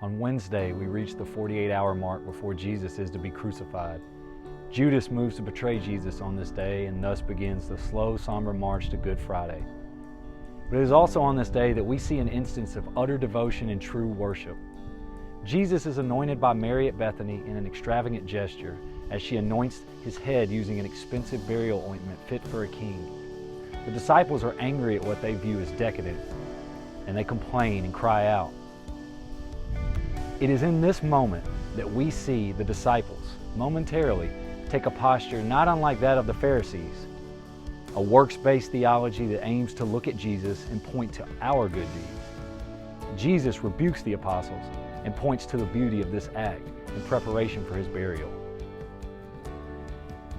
On Wednesday, we reach the 48-hour mark before Jesus is to be crucified. Judas moves to betray Jesus on this day, and thus begins the slow, somber march to Good Friday. But it is also on this day that we see an instance of utter devotion and true worship. Jesus is anointed by Mary at Bethany in an extravagant gesture as she anoints his head using an expensive burial ointment fit for a king. The disciples are angry at what they view as decadent, and they complain and cry out. It is in this moment that we see the disciples momentarily take a posture not unlike that of the Pharisees, a works-based theology that aims to look at Jesus and point to our good deeds. Jesus rebukes the apostles and points to the beauty of this act in preparation for his burial.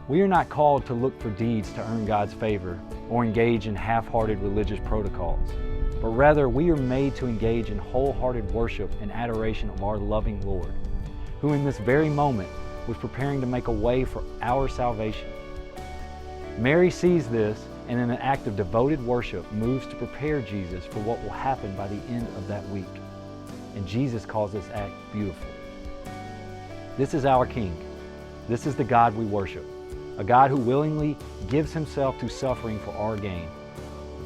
We are not called to look for deeds to earn God's favor or engage in half-hearted religious protocols, but rather we are made to engage in wholehearted worship and adoration of our loving Lord, who in this very moment was preparing to make a way for our salvation. Mary sees this and in an act of devoted worship moves to prepare Jesus for what will happen by the end of that week. And Jesus calls this act beautiful. This is our King. This is the God we worship, a God who willingly gives himself to suffering for our gain.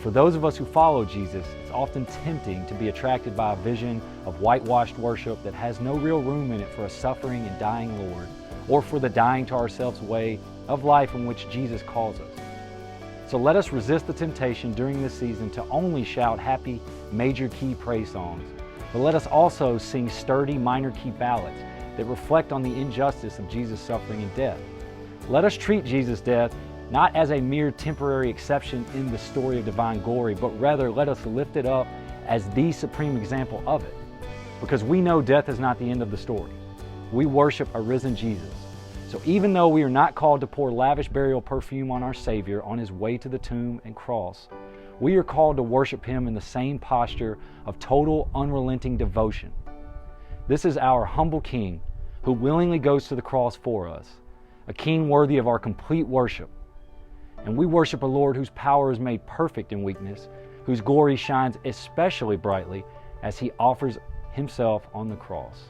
For those of us who follow Jesus, it's often tempting to be attracted by a vision of whitewashed worship that has no real room in it for a suffering and dying Lord, or for the dying to ourselves way of life in which Jesus calls us. So let us resist the temptation during this season to only shout happy major key praise songs, but let us also sing sturdy minor key ballads that reflect on the injustice of Jesus' suffering and death. Let us treat Jesus' death not as a mere temporary exception in the story of divine glory, but rather let us lift it up as the supreme example of it. Because we know death is not the end of the story. We worship a risen Jesus. So even though we are not called to pour lavish burial perfume on our Savior on his way to the tomb and cross, we are called to worship him in the same posture of total, unrelenting devotion. This is our humble King who willingly goes to the cross for us, a King worthy of our complete worship. And we worship a Lord whose power is made perfect in weakness, whose glory shines especially brightly as he offers himself on the cross.